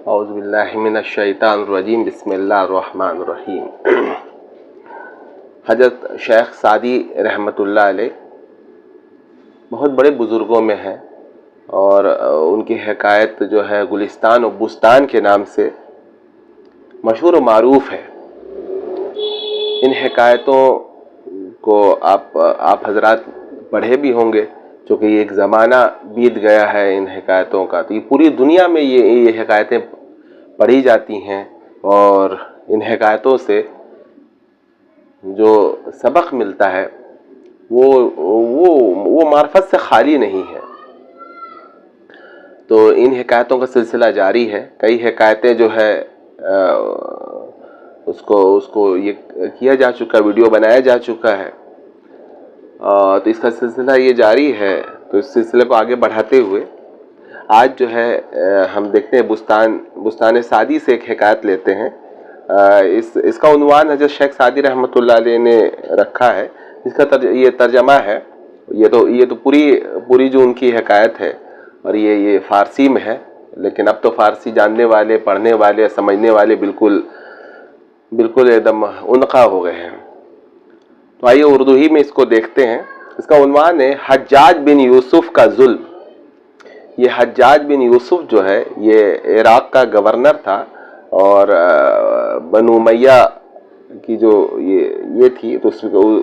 اعوذ باللہ من الشیطان الرجیم بسم اللہ الرحمن الرحیم۔ حضرت شیخ سعدی رحمۃ اللہ علیہ بہت بڑے بزرگوں میں ہیں، اور ان کی حکایت جو ہے گلستان و بستان کے نام سے مشہور و معروف ہے۔ ان حکایتوں کو آپ حضرات پڑھے بھی ہوں گے، چونکہ یہ ایک زمانہ بیت گیا ہے ان حکایتوں کا، تو یہ پوری دنیا میں یہ حکایتیں پڑھی جاتی ہیں، اور ان حکایتوں سے جو سبق ملتا ہے وہ معرفت سے خالی نہیں ہے۔ تو ان حکایتوں کا سلسلہ جاری ہے۔ کئی حکایتیں جو ہے اس کو یہ کیا جا چکا، ویڈیو بنایا جا چکا ہے، تو اس کا سلسلہ یہ جاری ہے۔ تو اس سلسلے کو آگے بڑھاتے ہوئے آج جو ہے ہم دیکھتے ہیں بستان سعدی سے ایک حکایت لیتے ہیں۔ اس کا عنوان حضرت شیخ سعدی رحمۃ اللہ علیہ نے رکھا ہے، جس کا یہ ترجمہ ہے۔ یہ تو پوری جو ان کی حکایت ہے، اور یہ فارسی میں ہے، لیکن اب تو فارسی جاننے والے، پڑھنے والے، سمجھنے والے بالکل ایک دم انقا ہو گئے ہیں۔ تو آئیے اردو ہی میں اس کو دیکھتے ہیں۔ اس کا عنوان ہے حجاج بن یوسف کا ظلم۔ یہ حجاج بن یوسف جو ہے یہ عراق کا گورنر تھا، اور بنو امیہ کی جو یہ تھی، تو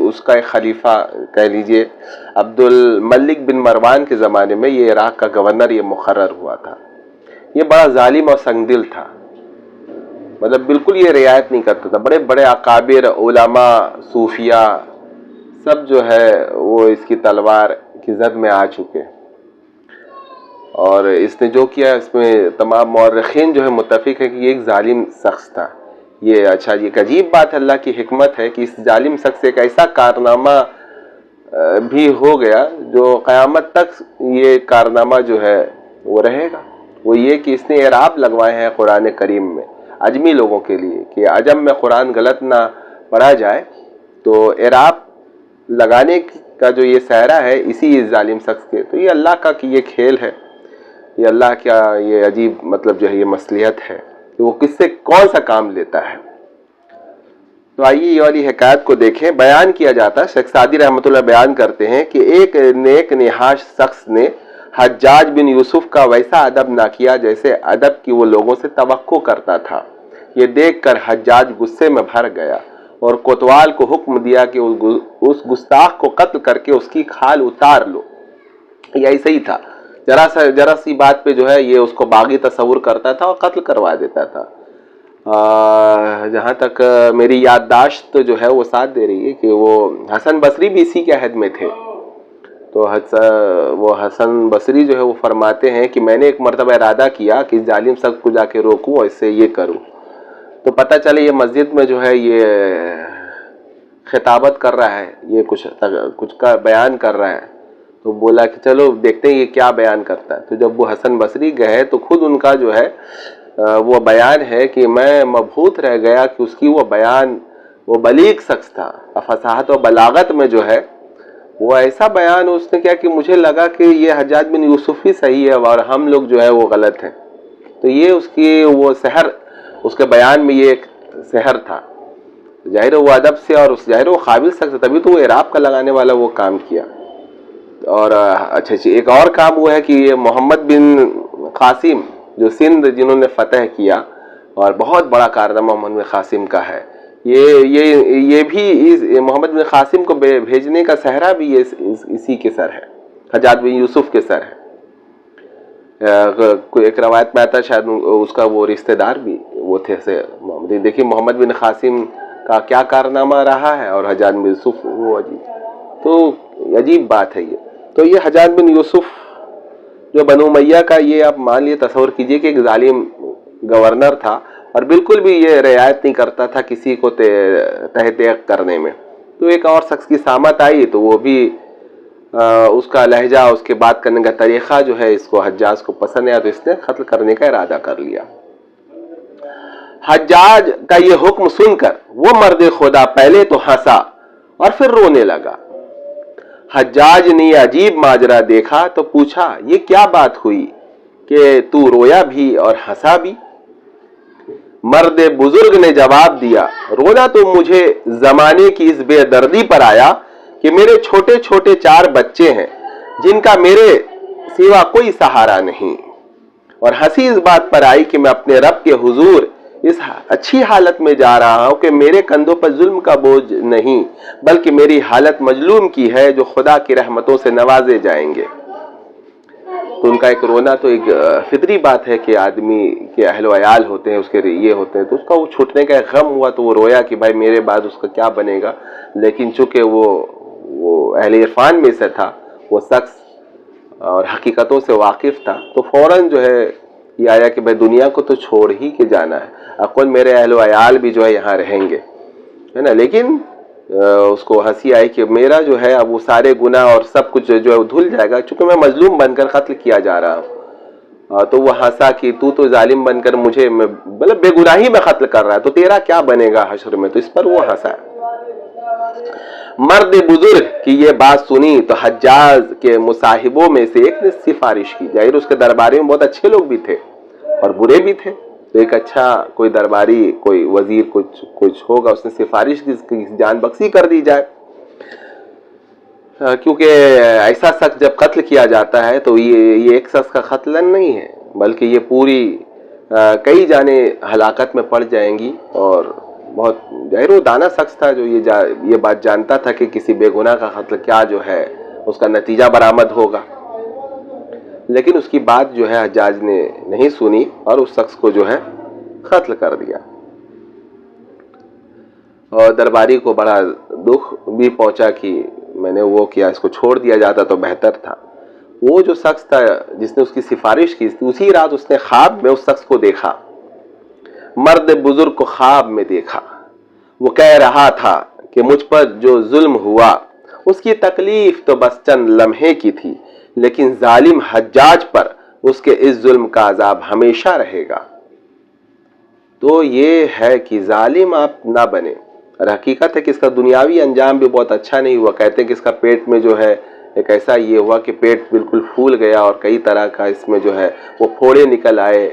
اس کا ایک خلیفہ کہہ لیجئے عبد الملک بن مروان کے زمانے میں یہ عراق کا گورنر یہ مقرر ہوا تھا۔ یہ بڑا ظالم اور سنگدل تھا، مطلب بالکل یہ رعایت نہیں کرتا تھا۔ بڑے بڑے اکابر، علماء، صوفیاء سب جو ہے وہ اس کی تلوار کی زد میں آ چکے، اور اس نے جو کیا اس میں تمام مورخین جو ہے متفق ہے کہ یہ ایک ظالم شخص تھا۔ یہ ایک عجیب بات اللہ کی حکمت ہے کہ اس ظالم شخص سے ایک ایسا کارنامہ بھی ہو گیا جو قیامت تک یہ کارنامہ جو ہے وہ رہے گا۔ وہ یہ کہ اس نے اعراب لگوائے ہیں قرآن کریم میں عجمی لوگوں کے لیے، کہ عجم میں قرآن غلط نہ پڑھا جائے، تو اعراب لگانے کا جو یہ سہرا ہے اسی ظالم شخص کے۔ تو یہ اللہ کا کہ یہ کھیل ہے، یہ اللہ کا یہ عجیب مطلب جو ہے یہ مصلحت ہے کہ وہ کس سے کون سا کام لیتا ہے۔ تو آئیے یہ والی حکایت کو دیکھیں۔ بیان کیا جاتا ہے، شیخ سعدی رحمۃ اللہ بیان کرتے ہیں کہ ایک نیک نہاش شخص نے حجاج بن یوسف کا ویسا ادب نہ کیا جیسے ادب کی وہ لوگوں سے توقع کرتا تھا۔ یہ دیکھ کر حجاج غصے میں بھر گیا اور کوتوال کو حکم دیا کہ اس گستاخ کو قتل کر کے اس کی کھال اتار لو۔ یہ ایسے ہی تھا، ذرا سی بات پہ جو ہے یہ اس کو باغی تصور کرتا تھا اور قتل کروا دیتا تھا۔ جہاں تک میری یادداشت جو ہے وہ ساتھ دے رہی ہے کہ وہ حسن بصری بھی اسی کے عہد میں تھے۔ تو وہ حسن بصری جو ہے وہ فرماتے ہیں کہ میں نے ایک مرتبہ ارادہ کیا کہ ظالم شخص کو جا کے روکوں اور اس سے یہ کروں، تو پتہ چلے یہ مسجد میں جو ہے یہ خطابت کر رہا ہے، یہ کچھ کا بیان کر رہا ہے۔ تو بولا کہ چلو دیکھتے ہیں یہ کیا بیان کرتا ہے۔ تو جب وہ حسن بصری گئے تو خود ان کا جو ہے وہ بیان ہے کہ میں مبہوت رہ گیا کہ اس کی وہ بیان، وہ بلیغ شخص تھا، فصاحت و بلاغت میں جو ہے وہ ایسا بیان اس نے کیا کہ مجھے لگا کہ یہ حجاج بن یوسف ہی صحیح ہے اور ہم لوگ جو ہے وہ غلط ہیں۔ تو یہ اس کی وہ سحر، اس کے بیان میں یہ ایک سحر تھا۔ ظاہر وہ ادب سے اور اس ظاہر وہ قابل شخص، تبھی تو وہ اعراب کا لگانے والا وہ کام کیا۔ اور اچھا ایک اور کام ہوا ہے کہ یہ محمد بن قاسم جو سندھ جنہوں نے فتح کیا، اور بہت بڑا کارنامہ محمد بن قاسم کا ہے، یہ بھی محمد بن قاسم کو بھیجنے کا صحرا بھی اسی کے سر ہے، حجاج بن یوسف کے سر ہے۔ ایک روایت میں آتا شاید اس کا وہ رشتہ دار بھی وہ تھے محمد۔ دیکھیے محمد بن قاسم کا کیا کارنامہ رہا ہے، اور حجاج بن یوسف وہ عجیب، تو عجیب بات ہے یہ۔ تو یہ حجاج بن یوسف جو بنو امیہ کا، یہ آپ مان لیے تصور کیجئے کہ ایک ظالم گورنر تھا، اور بالکل بھی یہ رعایت نہیں کرتا تھا کسی کو تحقیق کرنے میں۔ تو ایک اور شخص کی سامت آئی تو وہ بھی اس کا لہجہ، اس کے بات کرنے کا طریقہ جو ہے اس کو حجاج کو پسند آیا، تو اس نے قتل کرنے کا ارادہ کر لیا۔ حجاج کا یہ حکم سن کر وہ مرد خدا پہلے تو ہنسا اور پھر رونے لگا۔ حجاج نے یہ عجیب ماجرا دیکھا تو پوچھا یہ کیا بات ہوئی کہ تو رویا بھی اور ہنسا بھی؟ مرد بزرگ نے جواب دیا، رونا تو مجھے زمانے کی اس بے دردی پر آیا کہ میرے چھوٹے چھوٹے 4 بچے ہیں جن کا میرے سوا کوئی سہارا نہیں، اور ہنسی اس بات پر آئی کہ میں اپنے رب کے حضور اس اچھی حالت میں جا رہا ہوں کہ میرے کندھوں پر ظلم کا بوجھ نہیں، بلکہ میری حالت مظلوم کی ہے جو خدا کی رحمتوں سے نوازے جائیں گے۔ تو ان کا ایک رونا تو ایک فطری بات ہے کہ آدمی کے اہل و عیال ہوتے ہیں، اس کے یہ ہوتے ہیں، تو اس کا وہ چھوٹنے کا ایک غم ہوا تو وہ رویا کہ بھائی میرے بعد اس کا کیا بنے گا۔ لیکن چونکہ وہ اہل عرفان میں سے تھا، وہ شخص اور حقیقتوں سے واقف تھا، تو فوراً جو ہے یہ آیا کہ بھائی دنیا کو تو چھوڑ ہی کے جانا ہے، اقل میرے اہل و عیال بھی جو ہے یہاں رہیں گے، ہے نا۔ لیکن اس کو ہنسی آئی کہ میرا جو ہے اب وہ سارے گناہ اور سب کچھ جو ہے دھل جائے گا، چونکہ میں مظلوم بن کر قتل کیا جا رہا ہوں۔ تو وہ ہنسا کہ تو ظالم بن کر مجھے مطلب بے گناہی میں قتل کر رہا ہے، تو تیرا کیا بنے گا حشر میں، تو اس پر وہ ہنسا۔ مرد بزرگ کی یہ بات سنی تو حجاج کے مصاحبوں میں سے ایک نے سفارش کی، ظاہر اس کے درباری میں بہت اچھے لوگ بھی تھے اور برے بھی تھے، تو ایک اچھا کوئی درباری کوئی وزیر کچھ ہوگا، اس نے سفارش کی جان بخشی کر دی جائے، کیونکہ ایسا شخص جب قتل کیا جاتا ہے تو یہ ایک شخص کا قتل نہیں ہے، بلکہ یہ پوری کئی جانیں ہلاکت میں پڑ جائیں گی۔ اور بہت ظاہر وہ دانا شخص تھا جو یہ بات جانتا تھا کہ کسی بے گناہ کا قتل کیا جو ہے اس کا نتیجہ برآمد ہوگا، لیکن اس کی بات جو ہے حجاج نے نہیں سنی اور اس شخص کو جو ہے قتل کر دیا۔ اور درباری کو بڑا دکھ بھی پہنچا کہ میں نے وہ کیا، اس کو چھوڑ دیا جاتا تو بہتر تھا۔ وہ جو شخص تھا جس نے اس کی سفارش کی تھی، اسی رات اس نے خواب میں اس شخص کو دیکھا، مرد بزرگ کو خواب میں دیکھا، وہ کہہ رہا تھا کہ مجھ پر جو ظلم ہوا اس کی تکلیف تو بس چند لمحے کی تھی، لیکن ظالم حجاج پر اس کے اس ظلم کا عذاب ہمیشہ رہے گا۔ تو یہ ہے کہ ظالم آپ نہ بنے، اور حقیقت ہے کہ اس کا دنیاوی انجام بھی بہت اچھا نہیں ہوا۔ کہتے ہیں کہ اس کا پیٹ میں جو ہے ایک ایسا یہ ہوا کہ پیٹ بالکل پھول گیا اور کئی طرح کا اس میں جو ہے وہ پھوڑے نکل آئے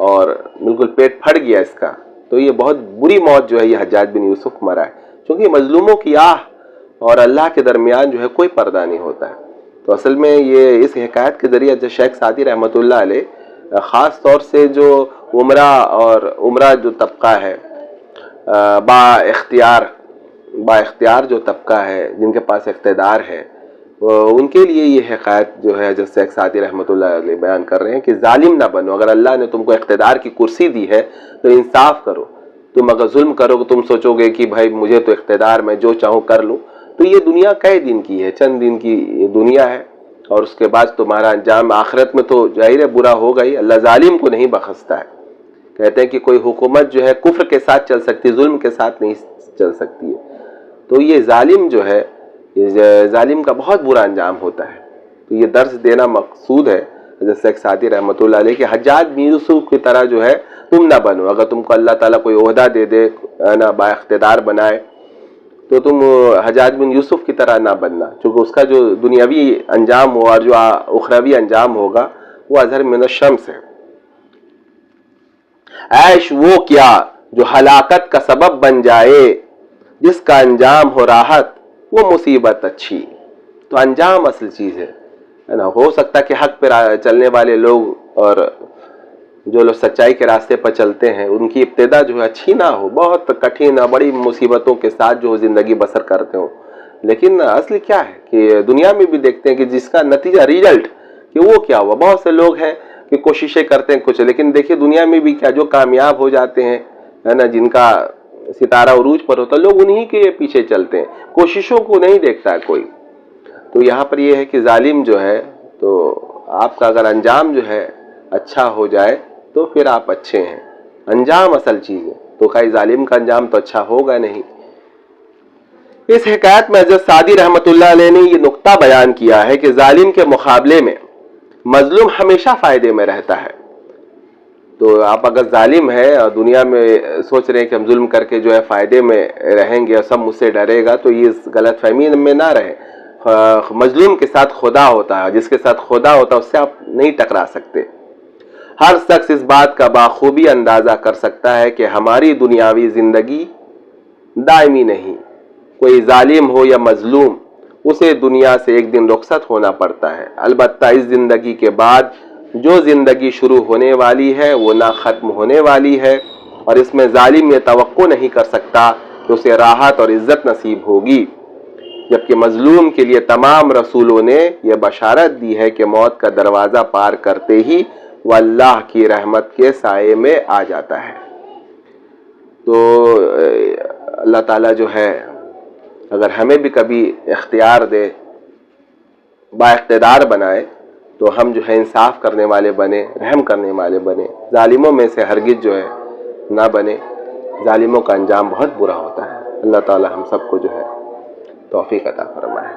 اور بالکل پیٹ پھٹ گیا اس کا۔ تو یہ بہت بری موت جو ہے یہ حجاج بن یوسف مرا ہے، کیونکہ مظلوموں کی آہ اور اللہ کے درمیان جو ہے کوئی پردہ نہیں ہوتا ہے۔ تو اصل میں یہ اس حکایت کے ذریعے جو شیخ سعدی رحمۃ اللہ علیہ خاص طور سے جو عمرہ جو طبقہ ہے، با اختیار جو طبقہ ہے، جن کے پاس اقتدار ہے، ان کے لیے یہ حکایت جو ہے جو شیخ سعدی رحمۃ اللہ علیہ بیان کر رہے ہیں کہ ظالم نہ بنو۔ اگر اللہ نے تم کو اقتدار کی کرسی دی ہے تو انصاف کرو۔ تم اگر ظلم کرو گے، تم سوچو گے کہ بھائی مجھے تو اقتدار، میں جو چاہوں کر لوں، تو یہ دنیا کئی دن کی ہے، چند دن کی یہ دنیا ہے، اور اس کے بعد تمہارا انجام آخرت میں تو ظاہر ہے برا ہوگا ہی۔ اللہ ظالم کو نہیں بخشتا ہے۔ کہتے ہیں کہ کوئی حکومت جو ہے کفر کے ساتھ چل سکتی، ظلم کے ساتھ نہیں چل سکتی ہے۔ تو یہ ظالم جو ہے، ظالم کا بہت برا انجام ہوتا ہے۔ تو یہ درس دینا مقصود ہے حضرت شیخ سعدی رحمۃ اللہ علیہ کہ حجاج بن یوسف کی طرح جو ہے تم نہ بنو۔ اگر تم کو اللہ تعالیٰ کوئی عہدہ دے دے نا، با اقتدار بنائے، تو تم حجاج بن یوسف کی طرح نہ بننا، چونکہ اس کا جو دنیاوی انجام ہو اور جو اخروی انجام ہوگا وہ اظہر من الشمس ہے۔ عیش وہ کیا جو ہلاکت کا سبب بن جائے، جس کا انجام ہو راحت وہ مصیبت اچھی۔ تو انجام اصل چیز ہے نا۔ ہو سکتا ہے کہ حق پہ چلنے والے لوگ اور جو لوگ سچائی کے راستے پر چلتے ہیں، ان کی ابتدا جو ہے اچھی نہ ہو، بہت کٹھن بڑی مصیبتوں کے ساتھ جو زندگی بسر کرتے ہوں، لیکن اصل کیا ہے کہ دنیا میں بھی دیکھتے ہیں کہ جس کا نتیجہ ریزلٹ کہ وہ کیا ہوا۔ بہت سے لوگ ہیں کہ کوششیں کرتے ہیں کچھ، لیکن دیکھیے دنیا میں بھی کیا جو کامیاب ہو جاتے ہیں، ہے نا، جن کا ستارہ عروج پر ہوتا ہے، لوگ انہی کے پیچھے چلتے ہیں، کوششوں کو نہیں دیکھتا ہے کوئی۔ تو یہاں پر یہ ہے کہ ظالم جو ہے، تو آپ کا اگر انجام جو ہے اچھا ہو جائے تو پھر آپ اچھے ہیں۔ انجام اصل چیز ہے، تو کئی ظالم کا انجام تو اچھا ہوگا نہیں۔ اس حکایت میں حضرت سعدی رحمۃ اللہ علیہ نے یہ نقطہ بیان کیا ہے کہ ظالم کے مقابلے میں مظلوم ہمیشہ فائدے میں رہتا ہے۔ تو آپ اگر ظالم ہے اور دنیا میں سوچ رہے ہیں کہ ہم ظلم کر کے جو ہے فائدے میں رہیں گے اور سب مجھ سے ڈرے گا، تو یہ غلط فہمی میں نہ رہے۔ مظلوم کے ساتھ خدا ہوتا ہے، جس کے ساتھ خدا ہوتا ہے اس سے آپ نہیں ٹکرا سکتے۔ ہر شخص اس بات کا بخوبی اندازہ کر سکتا ہے کہ ہماری دنیاوی زندگی دائمی نہیں. کوئی ظالم ہو یا مظلوم، اسے دنیا سے ایک دن رخصت ہونا پڑتا ہے. البتہ اس زندگی کے بعد جو زندگی شروع ہونے والی ہے وہ نہ ختم ہونے والی ہے، اور اس میں ظالم یہ توقع نہیں کر سکتا کہ اسے راحت اور عزت نصیب ہوگی، جبکہ مظلوم کے لیے تمام رسولوں نے یہ بشارت دی ہے کہ موت کا دروازہ پار کرتے ہی وہ اللہ کی رحمت کے سائے میں آ جاتا ہے. تو اللہ تعالیٰ جو ہے اگر ہمیں بھی کبھی اختیار دے، با اقتدار بنائے، تو ہم جو ہے انصاف کرنے والے بنے، رحم کرنے والے بنے، ظالموں میں سے ہرگز جو ہے نہ بنے. ظالموں کا انجام بہت برا ہوتا ہے. اللہ تعالیٰ ہم سب کو جو ہے توفیق عطا فرمائے.